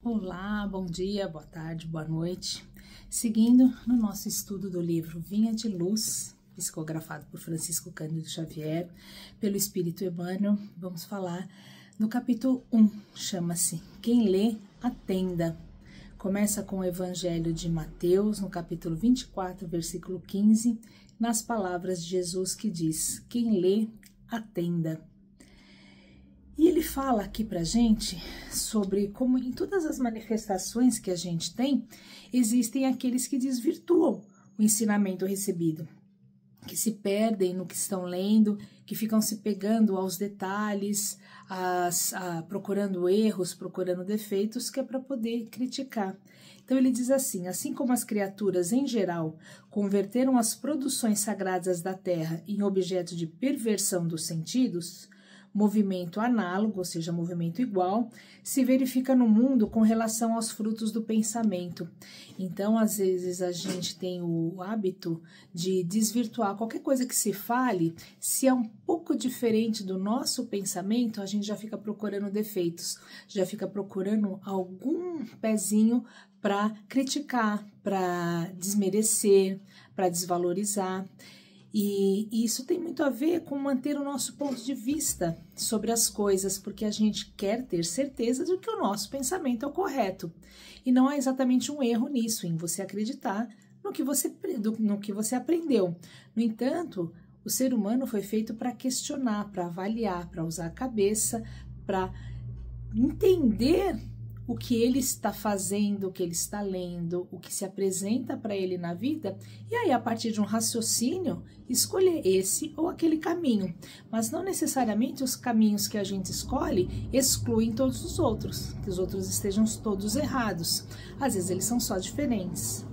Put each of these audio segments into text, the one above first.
Olá, bom dia, boa tarde, boa noite. Seguindo no nosso estudo do livro Vinha de Luz, psicografado por Francisco Cândido Xavier, pelo Espírito Emmanuel, vamos falar no capítulo 1, chama-se Quem Lê, Atenda. Começa com o Evangelho de Mateus, no capítulo 24, versículo 15, nas palavras de Jesus que diz: Quem lê, atenda. E ele fala aqui pra gente sobre como em todas as manifestações que a gente tem, existem aqueles que desvirtuam o ensinamento recebido, que se perdem no que estão lendo, que ficam se pegando aos detalhes, procurando erros, procurando defeitos, que é para poder criticar. Então ele diz assim como as criaturas em geral converteram as produções sagradas da terra em objeto de perversão dos sentidos, movimento análogo, ou seja, movimento igual, se verifica no mundo com relação aos frutos do pensamento. Então, às vezes, a gente tem o hábito de desvirtuar qualquer coisa que se fale, se é um pouco diferente do nosso pensamento, a gente já fica procurando defeitos, já fica procurando algum pezinho para criticar, para desmerecer, para desvalorizar. E isso tem muito a ver com manter o nosso ponto de vista sobre as coisas, porque a gente quer ter certeza de que o nosso pensamento é o correto. E não há exatamente um erro nisso, em você acreditar no que você aprendeu. No entanto, o ser humano foi feito para questionar, para avaliar, para usar a cabeça, para entender o que ele está fazendo, o que ele está lendo, o que se apresenta para ele na vida, e aí, a partir de um raciocínio, escolher esse ou aquele caminho. Mas não necessariamente os caminhos que a gente escolhe excluem todos os outros, que os outros estejam todos errados. Às vezes eles são só diferentes.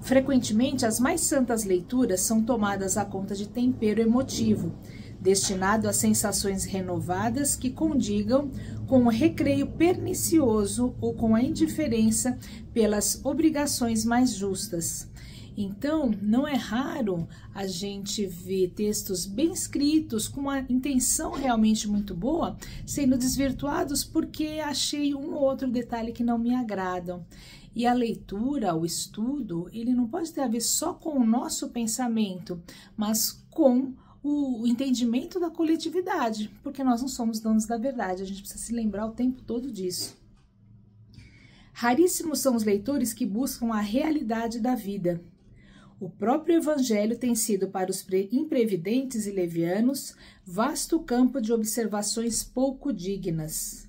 Frequentemente, as mais santas leituras são tomadas à conta de tempero emotivo, destinado a sensações renovadas que condigam com o recreio pernicioso ou com a indiferença pelas obrigações mais justas. Então, não é raro a gente ver textos bem escritos, com uma intenção realmente muito boa, sendo desvirtuados porque achei um ou outro detalhe que não me agradam. E a leitura, o estudo, ele não pode ter a ver só com o nosso pensamento, mas com o entendimento da coletividade, porque nós não somos donos da verdade, a gente precisa se lembrar o tempo todo disso. Raríssimos são os leitores que buscam a realidade da vida. O próprio Evangelho tem sido para os imprevidentes e levianos vasto campo de observações pouco dignas.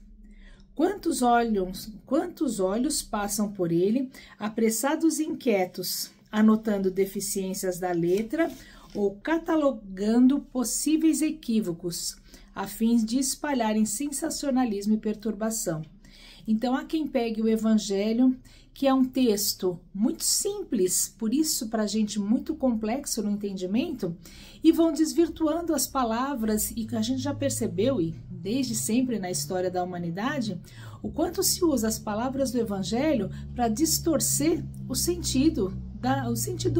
Quantos olhos passam por ele, apressados e inquietos, anotando deficiências da letra ou catalogando possíveis equívocos, a fim de espalharem sensacionalismo e perturbação. Então, há quem pegue o Evangelho, que é um texto muito simples, por isso para a gente muito complexo no entendimento, e vão desvirtuando as palavras, e a gente já percebeu, e desde sempre na história da humanidade, o quanto se usa as palavras do Evangelho para distorcer o sentido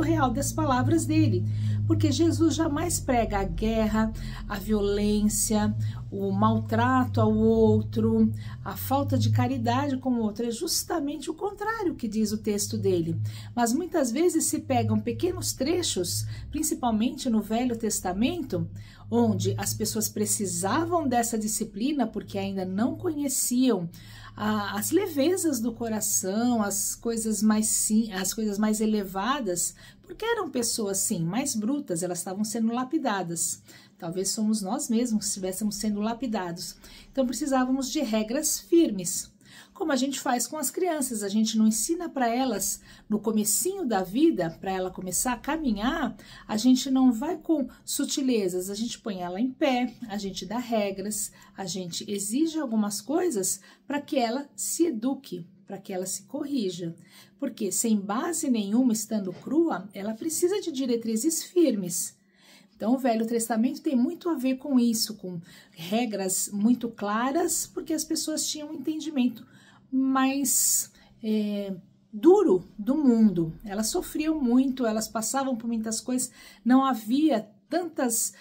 real das palavras dele, porque Jesus jamais prega a guerra, a violência, o maltrato ao outro, a falta de caridade com o outro, é justamente o contrário que diz o texto dele. Mas muitas vezes se pegam pequenos trechos, principalmente no Velho Testamento, onde as pessoas precisavam dessa disciplina porque ainda não conheciam as levezas do coração, as coisas mais elevadas, porque eram pessoas, sim, mais brutas, elas estavam sendo lapidadas. Talvez somos nós mesmos que estivéssemos sendo lapidados. Então, precisávamos de regras firmes. Como a gente faz com as crianças, a gente não ensina para elas no comecinho da vida, para ela começar a caminhar, a gente não vai com sutilezas, a gente põe ela em pé, a gente dá regras, a gente exige algumas coisas para que ela se eduque, para que ela se corrija. Porque sem base nenhuma, estando crua, ela precisa de diretrizes firmes. Então, o Velho Testamento tem muito a ver com isso, com regras muito claras, porque as pessoas tinham um entendimento mais duro do mundo. Elas sofriam muito, elas passavam por muitas coisas, não havia tantas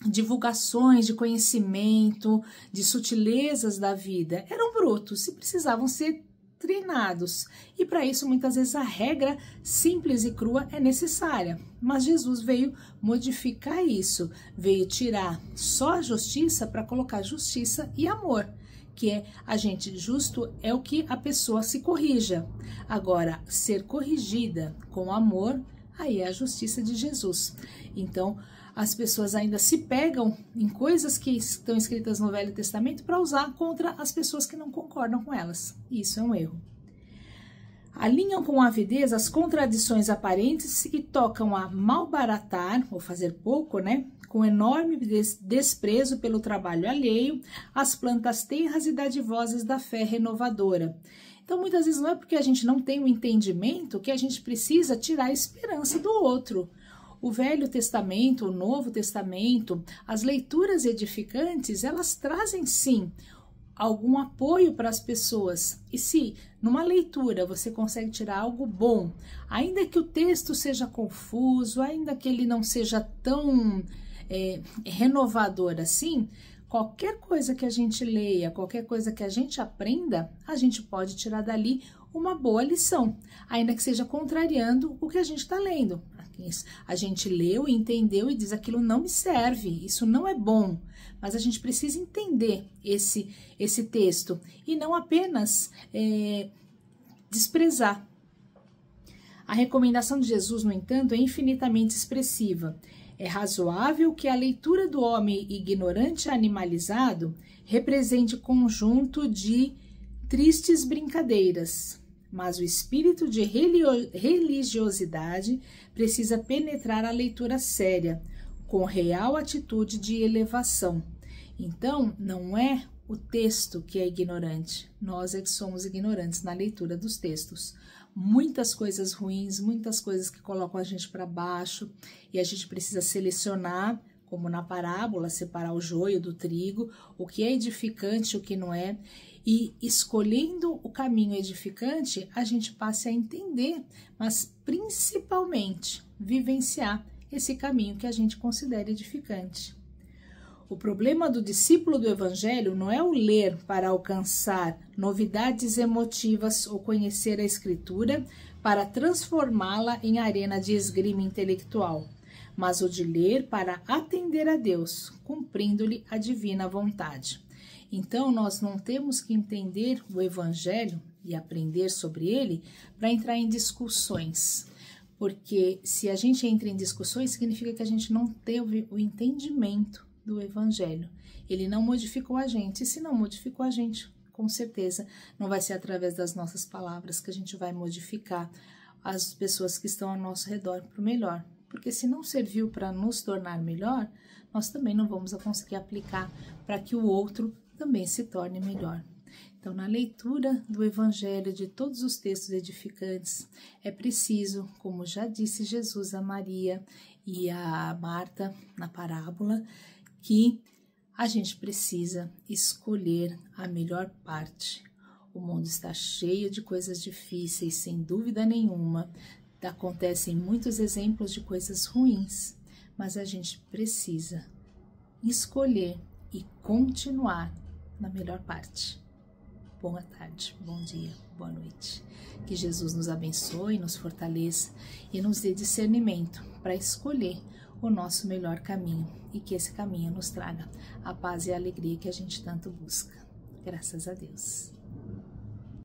divulgações de conhecimento, de sutilezas da vida, eram brutos e precisavam ser treinados. E para isso, muitas vezes, a regra simples e crua é necessária. Mas Jesus veio modificar isso, veio tirar só a justiça para colocar justiça e amor, que é a gente justo é o que a pessoa se corrija. Agora, ser corrigida com amor, aí é a justiça de Jesus. Então, as pessoas ainda se pegam em coisas que estão escritas no Velho Testamento para usar contra as pessoas que não concordam com elas. Isso é um erro. Alinham com avidez as contradições aparentes e tocam a malbaratar, ou fazer pouco, com enorme desprezo pelo trabalho alheio, as plantas tenras e dadivosas da fé renovadora. Então, muitas vezes não é porque a gente não tem o entendimento que a gente precisa tirar a esperança do outro. O Velho Testamento, o Novo Testamento, as leituras edificantes, elas trazem sim algum apoio para as pessoas. E se numa leitura você consegue tirar algo bom, ainda que o texto seja confuso, ainda que ele não seja tão renovador assim, qualquer coisa que a gente leia, qualquer coisa que a gente aprenda, a gente pode tirar dali uma boa lição, ainda que seja contrariando o que a gente está lendo. A gente leu, entendeu e diz: aquilo não me serve, isso não é bom. Mas a gente precisa entender esse texto e não apenas desprezar. A recomendação de Jesus, no entanto, é infinitamente expressiva. É razoável que a leitura do homem ignorante animalizado represente conjunto de tristes brincadeiras, mas o espírito de religiosidade precisa penetrar a leitura séria, com real atitude de elevação. Então, não é o texto que é ignorante, nós é que somos ignorantes na leitura dos textos. Muitas coisas ruins, muitas coisas que colocam a gente para baixo, e a gente precisa selecionar, como na parábola, separar o joio do trigo, o que é edificante, o que não é, e escolhendo o caminho edificante, a gente passa a entender, mas principalmente vivenciar esse caminho que a gente considera edificante. O problema do discípulo do Evangelho não é o ler para alcançar novidades emotivas ou conhecer a Escritura para transformá-la em arena de esgrima intelectual, mas o de ler para atender a Deus, cumprindo-lhe a divina vontade. Então, nós não temos que entender o Evangelho e aprender sobre ele para entrar em discussões, porque se a gente entra em discussões, significa que a gente não teve o entendimento do Evangelho. Ele não modificou a gente, e se não modificou a gente, com certeza não vai ser através das nossas palavras que a gente vai modificar as pessoas que estão ao nosso redor para o melhor, porque se não serviu para nos tornar melhor, nós também não vamos conseguir aplicar para que o outro também se torne melhor. Então, na leitura do Evangelho, de todos os textos edificantes, é preciso, como já disse Jesus a Maria e a Marta na parábola, que a gente precisa escolher a melhor parte. O mundo está cheio de coisas difíceis, sem dúvida nenhuma. Acontecem muitos exemplos de coisas ruins, mas a gente precisa escolher e continuar na melhor parte. Boa tarde, bom dia, boa noite. Que Jesus nos abençoe, nos fortaleça e nos dê discernimento para escolher o nosso melhor caminho e que esse caminho nos traga a paz e a alegria que a gente tanto busca. Graças a Deus.